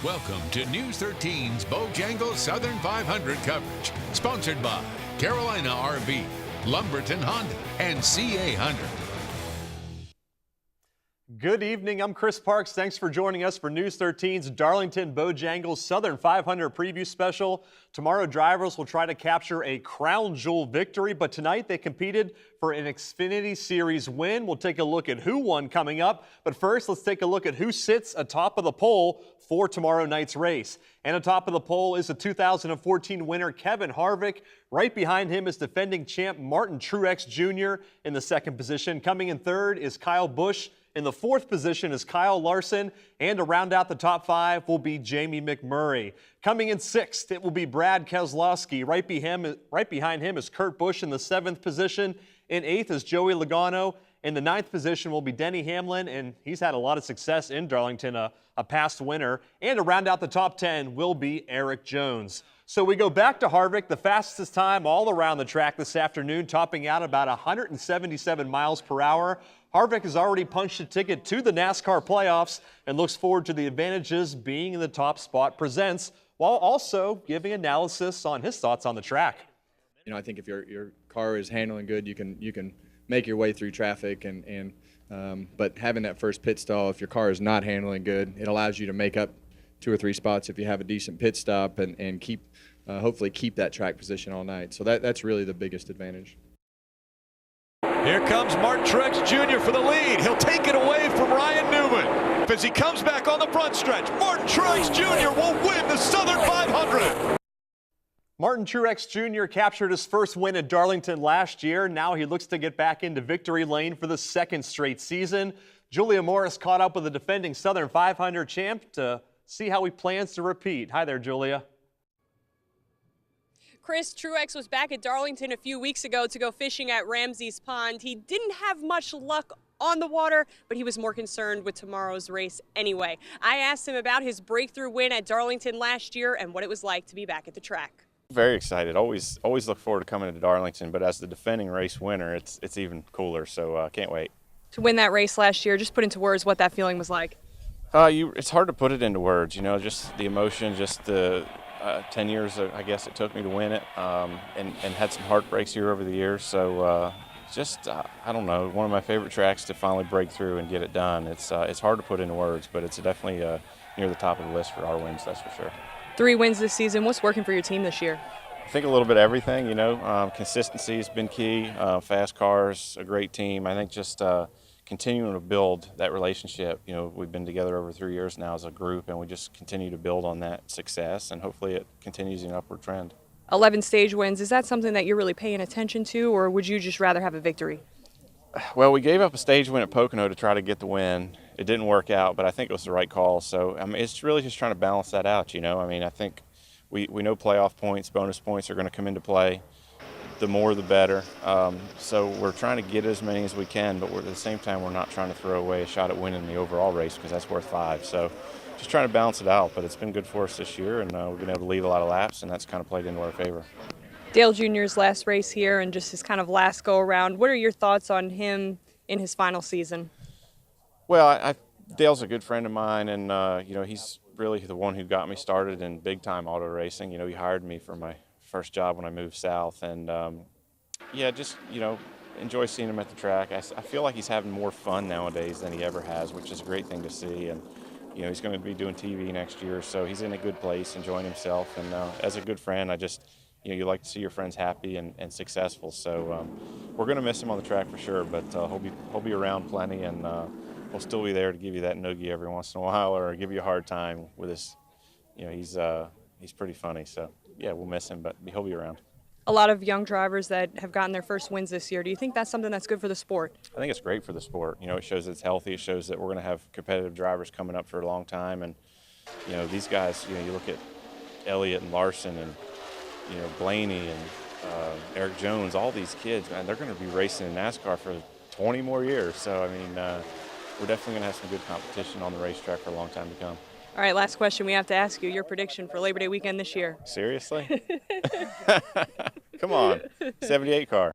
Welcome to News 13's Bojangles Southern 500 coverage, sponsored by Carolina RV, Lumberton Honda, and CA Hunter. Good evening, I'm Chris Parks. Thanks for joining us for News 13's Darlington Bojangles Southern 500 preview special. Tomorrow, drivers will try to capture a crown jewel victory, but tonight they competed for an Xfinity Series win. We'll take a look at who won coming up, but first let's take a look at who sits atop of the poll for tomorrow night's race. And atop of the poll is the 2014 winner Kevin Harvick. Right behind him is defending champ Martin Truex Jr. in the second position. Coming in third is Kyle Busch. In the fourth position is Kyle Larson, and to round out the top five will be Jamie McMurray. Coming in sixth, it will be Brad Keselowski. Right behind him is Kurt Busch in the seventh position. In eighth is Joey Logano. In the ninth position will be Denny Hamlin, and he's had a lot of success in Darlington, a past winner. And to round out the top 10 will be Eric Jones. So we go back to Harvick, the fastest time all around the track this afternoon, topping out about 177 miles per hour. Harvick has already punched a ticket to the NASCAR playoffs and looks forward to the advantages being in the top spot presents, while also giving analysis on his thoughts on the track. You know, I think if your car is handling good, you can make your way through traffic, but having that first pit stall, if your car is not handling good, it allows you to make up 2 or 3 spots if you have a decent pit stop and hopefully keep that track position all night. So that's really the biggest advantage. Here comes Martin Truex Jr. for the lead. He'll take it away from Ryan Newman. As he comes back on the front stretch, Martin Truex Jr. will win the Southern 500. Martin Truex Jr. captured his first win at Darlington last year. Now he looks to get back into victory lane for the second straight season. Julia Morris caught up with the defending Southern 500 champ to see how he plans to repeat. Hi there, Julia. Chris, Truex was back at Darlington a few weeks ago to go fishing at Ramsey's Pond. He didn't have much luck on the water, but he was more concerned with tomorrow's race anyway. I asked him about his breakthrough win at Darlington last year and what it was like to be back at the track. Very excited. Always look forward to coming to Darlington, but as the defending race winner, it's even cooler, so can't wait. To win that race last year, just put into words what that feeling was like. It's hard to put it into words, you know, just the emotion, just the 10 years, I guess it took me to win it, and had some heartbreaks here over the years. So I don't know, one of my favorite tracks to finally break through and get it done. It's hard to put into words, but it's definitely near the top of the list for our wins, that's for sure. 3 wins this season. What's working for your team this year? I think a little bit of everything, you know. Consistency has been key. Fast cars, a great team. I think just continuing to build that relationship. You know, we've been together over 3 years now as a group, and we just continue to build on that success, and hopefully it continues an upward trend. 11 stage wins, is that something that you're really paying attention to, or would you just rather have a victory? Well, we gave up a stage win at Pocono to try to get the win. It didn't work out, but I think it was the right call. So, I mean, it's really just trying to balance that out, you know. I mean, I think we know playoff points, bonus points are going to come into play. The more, the better. So we're trying to get as many as we can, but at the same time, we're not trying to throw away a shot at winning the overall race because that's worth 5. So just trying to balance it out, but it's been good for us this year, and we've been able to lead a lot of laps, and that's kind of played into our favor. Dale Jr.'s last race here and just his kind of last go-around. What are your thoughts on him in his final season? Well, Dale's a good friend of mine, and you know, he's really the one who got me started in big-time auto racing. You know, he hired me for my first job when I moved south, and yeah, just, you know, enjoy seeing him at the track. I feel like he's having more fun nowadays than he ever has, which is a great thing to see. And you know, he's going to be doing TV next year, so he's in a good place, enjoying himself. And as a good friend, you know, you like to see your friends happy and successful. So we're going to miss him on the track for sure, but he'll be around plenty, and we'll still be there to give you that noogie every once in a while, or give you a hard time with his. You know, he's pretty funny. So yeah, we'll miss him, but he'll be around. A lot of young drivers that have gotten their first wins this year. Do you think that's something that's good for the sport? I think it's great for the sport. You know, it shows it's healthy. It shows that we're going to have competitive drivers coming up for a long time. And, you know, these guys, you know, you look at Elliott and Larson and, you know, Blaney and Eric Jones, all these kids, man, they're going to be racing in NASCAR for 20 more years. So, I mean, we're definitely going to have some good competition on the racetrack for a long time to come. All right, last question we have to ask you. Your prediction for Labor Day weekend this year? Seriously? Come on, 78 car.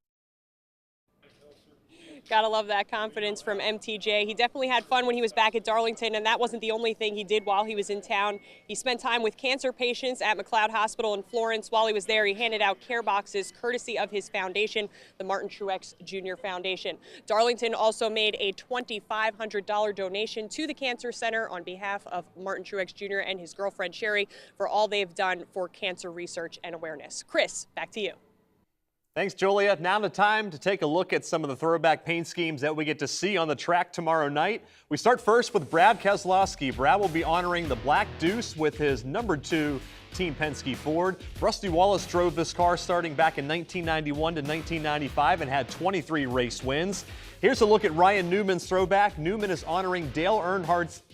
Gotta love that confidence from MTJ. He definitely had fun when he was back at Darlington, and that wasn't the only thing he did while he was in town. He spent time with cancer patients at McLeod Hospital in Florence. While he was there, he handed out care boxes courtesy of his foundation, the Martin Truex Jr. Foundation. Darlington also made a $2,500 donation to the Cancer Center on behalf of Martin Truex Jr. and his girlfriend Sherry for all they've done for cancer research and awareness. Chris, back to you. Thanks, Julia. Now the time to take a look at some of the throwback paint schemes that we get to see on the track tomorrow night. We start first with Brad Keselowski. Brad will be honoring the Black Deuce with his #2 Team Penske Ford. Rusty Wallace drove this car starting back in 1991 to 1995 and had 23 race wins. Here's a look at Ryan Newman's throwback. Newman is honoring Dale Earnhardt's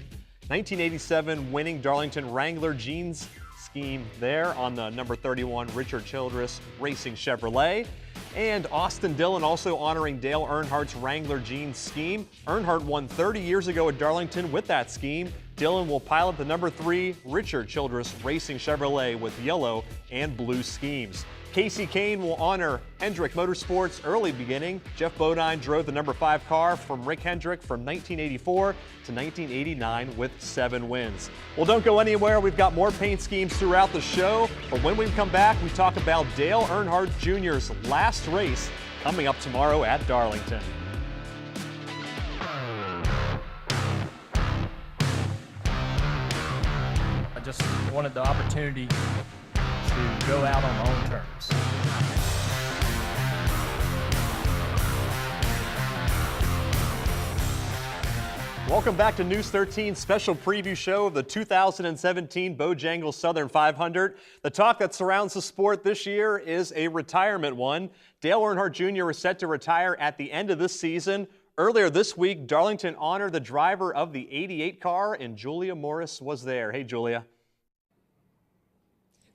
1987 winning Darlington Wrangler jeans scheme there on the #31 Richard Childress Racing Chevrolet. And Austin Dillon also honoring Dale Earnhardt's Wrangler jeans scheme. Earnhardt won 30 years ago at Darlington with that scheme. Dillon will pilot the #3 Richard Childress Racing Chevrolet with yellow and blue schemes. Casey Kane will honor Hendrick Motorsports' early beginning. Jeff Bodine drove the #5 car from Rick Hendrick from 1984 to 1989 with 7 wins. Well, don't go anywhere. We've got more paint schemes throughout the show. But when we come back, we talk about Dale Earnhardt Jr.'s last race coming up tomorrow at Darlington. I just wanted the opportunity to go out on my own terms. Welcome back to News 13's special preview show of the 2017 Bojangles Southern 500. The talk that surrounds the sport this year is a retirement one. Dale Earnhardt Jr. is set to retire at the end of this season. Earlier this week, Darlington honored the driver of the '88 car, and Julia Morris was there. Hey, Julia.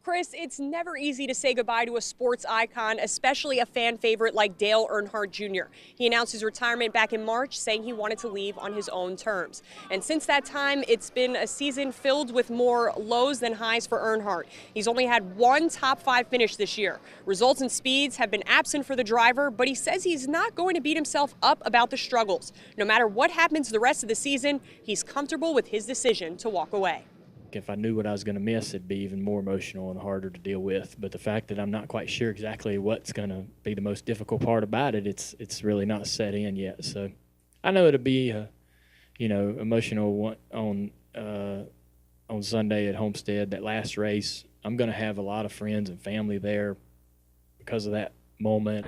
Chris, it's never easy to say goodbye to a sports icon, especially a fan favorite like Dale Earnhardt Jr. He announced his retirement back in March, saying he wanted to leave on his own terms. And since that time, it's been a season filled with more lows than highs for Earnhardt. He's only had one top 5 finish this year. Results and speeds have been absent for the driver, but he says he's not going to beat himself up about the struggles. No matter what happens the rest of the season, he's comfortable with his decision to walk away. If I knew what I was going to miss, it'd be even more emotional and harder to deal with. But the fact that I'm not quite sure exactly what's going to be the most difficult part about it, it's really not set in yet. So I know it'll be, emotional on Sunday at Homestead, that last race. I'm going to have a lot of friends and family there because of that moment.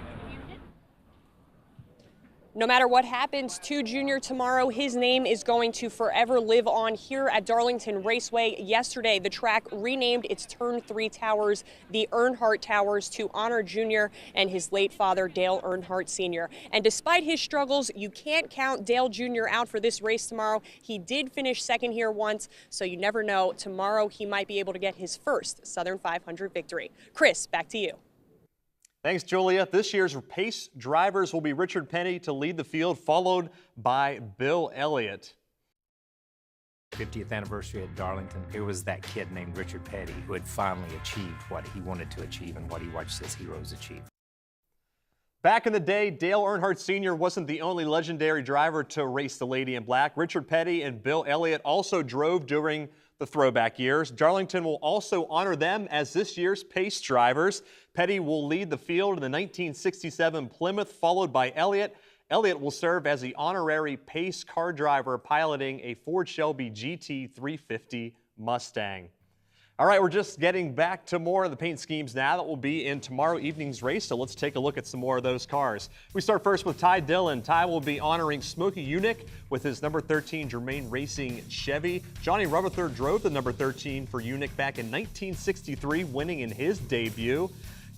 No matter what happens to Junior tomorrow, his name is going to forever live on here at Darlington Raceway. Yesterday, the track renamed its Turn 3 towers the Earnhardt Towers to honor Junior and his late father, Dale Earnhardt Sr. And despite his struggles, you can't count Dale Jr. out for this race tomorrow. He did finish second here once, so you never know. Tomorrow, he might be able to get his first Southern 500 victory. Chris, back to you. Thanks, Julia. This year's pace drivers will be Richard Petty to lead the field, followed by Bill Elliott. 50th anniversary at Darlington, it was that kid named Richard Petty who had finally achieved what he wanted to achieve and what he watched his heroes achieve. Back in the day, Dale Earnhardt Sr. wasn't the only legendary driver to race the Lady in Black. Richard Petty and Bill Elliott also drove during the throwback years. Darlington will also honor them as this year's pace drivers. Petty will lead the field in the 1967 Plymouth, followed by Elliott. Elliott will serve as the honorary pace car driver piloting a Ford Shelby GT350 Mustang. All right, we're just getting back to more of the paint schemes now that will be in tomorrow evening's race, so let's take a look at some more of those cars. We start first with Ty Dillon. Ty will be honoring Smokey Unick with his number 13 Germain Racing Chevy. Johnny Rutherford drove the number 13 for Unick back in 1963, winning in his debut.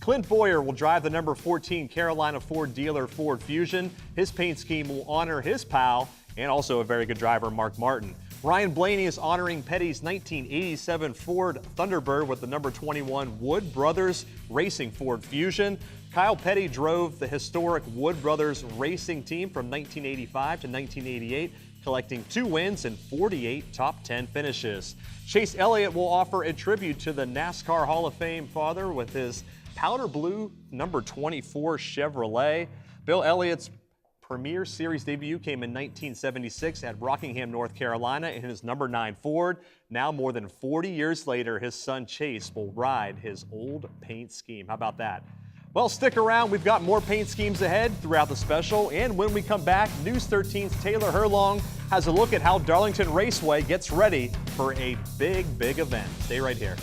Clint Boyer will drive the number 14 Carolina Ford dealer Ford Fusion. His paint scheme will honor his pal and also a very good driver, Mark Martin. Ryan Blaney is honoring Petty's 1987 Ford Thunderbird with the number 21 Wood Brothers Racing Ford Fusion. Kyle Petty drove the historic Wood Brothers Racing team from 1985 to 1988, collecting 2 wins and 48 top 10 finishes. Chase Elliott will offer a tribute to the NASCAR Hall of Fame father with his powder blue number 24 Chevrolet. Bill Elliott's Premier Series debut came in 1976 at Rockingham, North Carolina in his number 9 Ford. Now, more than 40 years later, his son Chase will ride his old paint scheme. How about that? Well, stick around. We've got more paint schemes ahead throughout the special. And when we come back, News 13's Taylor Herlong has a look at how Darlington Raceway gets ready for a big event. Stay right here.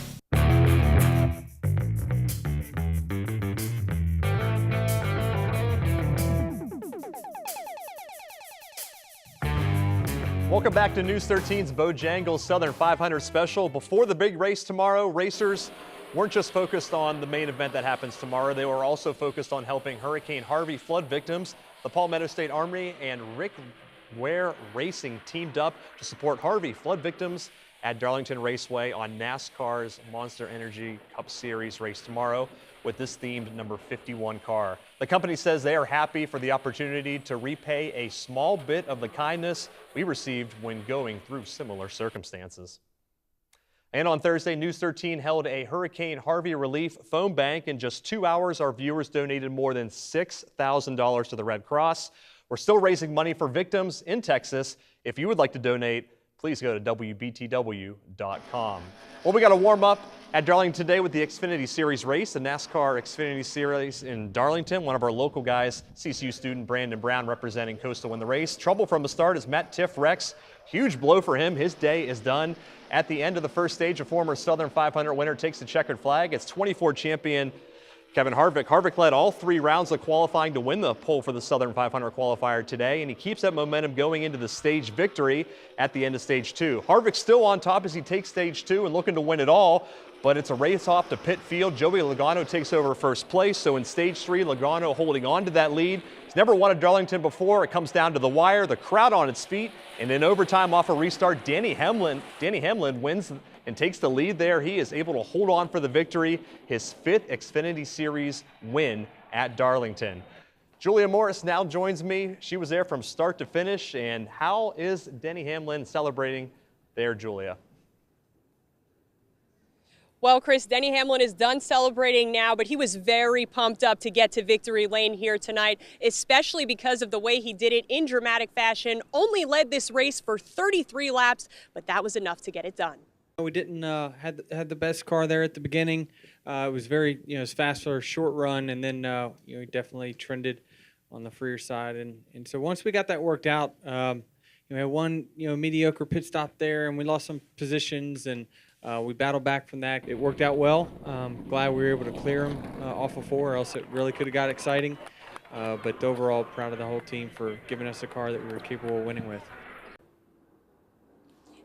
Welcome back to News 13's Bojangles Southern 500 special. Before the big race tomorrow, racers weren't just focused on the main event that happens tomorrow. They were also focused on helping Hurricane Harvey flood victims. The Palmetto State Armory and Rick Ware Racing teamed up to support Harvey flood victims at Darlington Raceway on NASCAR's Monster Energy Cup Series race tomorrow with this themed number 51 car. The company says they are happy for the opportunity to repay a small bit of the kindness we received when going through similar circumstances. And on Thursday, News 13 held a Hurricane Harvey relief phone bank. In just 2 hours, our viewers donated more than $6,000 to the Red Cross. We're still raising money for victims in Texas. If you would like to donate, please go to WBTW.com. Well, we got to warm up at Darlington today with the Xfinity Series race, the NASCAR Xfinity Series in Darlington. One of our local guys, CCU student Brandon Brown, representing Coastal in the race. Trouble from the start as Matt Tiff wrecks. Huge blow for him. His day is done. At the end of the first stage, a former Southern 500 winner takes the checkered flag. It's 24 champion Kevin Harvick. Harvick led all 3 rounds of qualifying to win the pole for the Southern 500 qualifier today, and he keeps that momentum going into the stage victory at the end of stage 2. Harvick's still on top as he takes stage 2 and looking to win it all, but it's a race off to pit field. Joey Logano takes over first place, so in stage 3, Logano holding on to that lead. He's never won at Darlington before. It comes down to the wire, the crowd on its feet, and in overtime off a restart, Denny Hamlin wins and takes the lead there. He is able to hold on for the victory, his 5th Xfinity Series win at Darlington. Julia Morris now joins me. She was there from start to finish. And how is Denny Hamlin celebrating there, Julia? Well, Chris, Denny Hamlin is done celebrating now, but he was very pumped up to get to victory lane here tonight, especially because of the way he did it in dramatic fashion. Only led this race for 33 laps, but that was enough to get it done. We didn't had the best car there at the beginning. It was very, it was fast for a short run, and then we definitely trended on the freer side. And so once we got that worked out, we had one mediocre pit stop there, and we lost some positions, and we battled back from that. It worked out well. Glad we were able to clear them off of 4, or else it really could have got exciting. But overall, proud of the whole team for giving us a car that we were capable of winning with.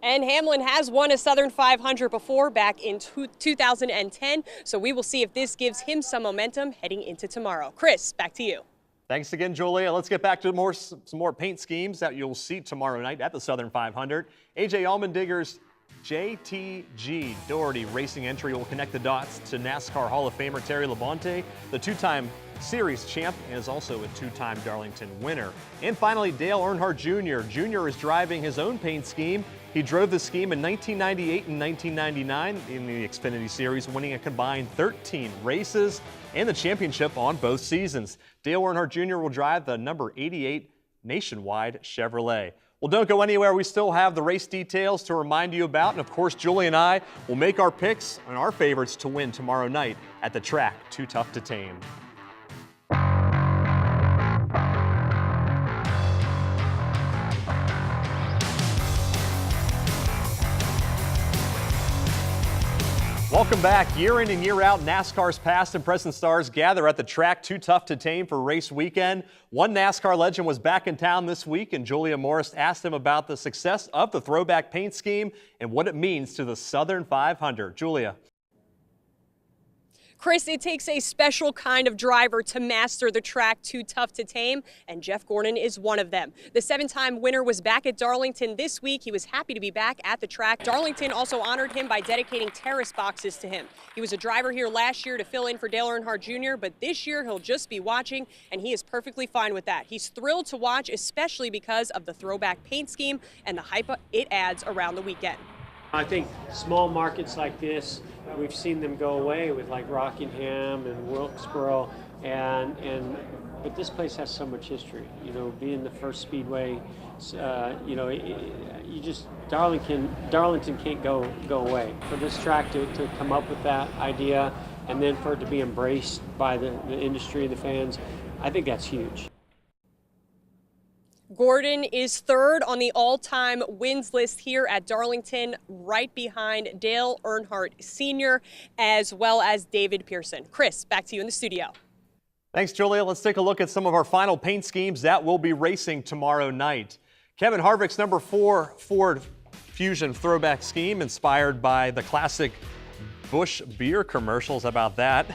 And Hamlin has won a Southern 500 before, back in 2010, so we will see if this gives him some momentum heading into tomorrow. Chris, back to you. Thanks again, Julia. Let's get back to some more paint schemes that you'll see tomorrow night at the Southern 500. AJ Allmendigger's JTG Doherty racing entry will connect the dots to NASCAR Hall of Famer Terry Labonte, the 2-time Series champ, and is also a 2-time Darlington winner. And finally, Dale Earnhardt Jr. Jr. is driving his own paint scheme. He drove the scheme in 1998 and 1999 in the Xfinity Series, winning a combined 13 races and the championship on both seasons. Dale Earnhardt Jr. will drive the number 88 Nationwide Chevrolet. Well, don't go anywhere. We still have the race details to remind you about. And of course, Julie and I will make our picks and our favorites to win tomorrow night at the track Too Tough to Tame. Welcome back. Year in and year out, NASCAR's past and present stars gather at the track Too Tough to Tame for race weekend. One NASCAR legend was back in town this week, and Julia Morris asked him about the success of the throwback paint scheme and what it means to the Southern 500. Julia. Chris, it takes a special kind of driver to master the track Too Tough to Tame, and Jeff Gordon is one of them. The 7-time winner was back at Darlington this week. He was happy to be back at the track. Darlington also honored him by dedicating terrace boxes to him. He was a driver here last year to fill in for Dale Earnhardt Jr., but this year he'll just be watching, and he is perfectly fine with that. He's thrilled to watch, especially because of the throwback paint scheme and the hype it adds around the weekend. I think small markets like this, we've seen them go away with like Rockingham and Wilkesboro, and but this place has so much history. You know, being the first speedway, you know, you just Darlington can't go away. For this track to come up with that idea, and then for it to be embraced by the industry and the fans, I think that's huge. Gordon is third on the all-time wins list here at Darlington, right behind Dale Earnhardt Sr., as well as David Pearson. Chris, back to you in the studio. Thanks, Julia. Let's take a look at some of our final paint schemes that will be racing tomorrow night. Kevin Harvick's number 4 Ford Fusion throwback scheme, inspired by the classic Busch beer commercials. How about that?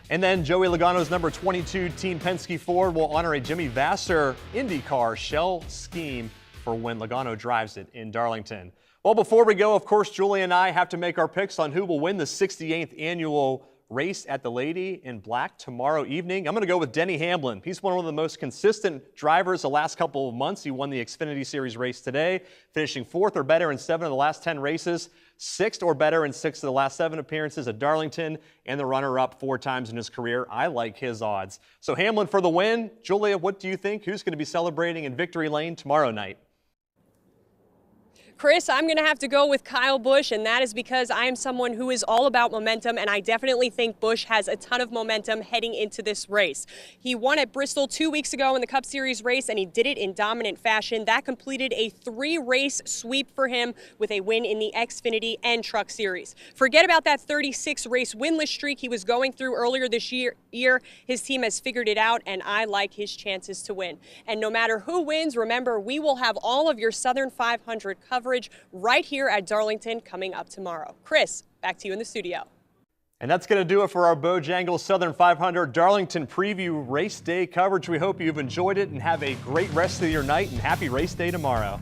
And then Joey Logano's number 22 Team Penske Ford will honor a Jimmy Vasser IndyCar shell scheme for when Logano drives it in Darlington. Well, before we go, of course, Julie and I have to make our picks on who will win the 68th annual race at the Lady in Black tomorrow evening. I'm going to go with Denny Hamlin. He's one of the most consistent drivers the last couple of months. He won the Xfinity Series race today, finishing 4th or better in 7 of the last 10 races, 6th or better in 6 of the last 7 appearances at Darlington, and the runner-up 4 times in his career. I like his odds. So Hamlin for the win. Julia, what do you think? Who's going to be celebrating in Victory Lane tomorrow night? Chris, I'm going to have to go with Kyle Busch, and that is because I am someone who is all about momentum, and I definitely think Busch has a ton of momentum heading into this race. He won at Bristol 2 weeks ago in the Cup Series race, and he did it in dominant fashion. That completed a 3-race sweep for him with a win in the Xfinity and Truck Series. Forget about that 36-race winless streak he was going through earlier this year. His team has figured it out, and I like his chances to win. And no matter who wins, remember, we will have all of your Southern 500 coverage right here at Darlington coming up tomorrow. Chris, back to you in the studio. And that's going to do it for our Bojangles Southern 500 Darlington preview race day coverage. We hope you've enjoyed it and have a great rest of your night, and happy race day tomorrow.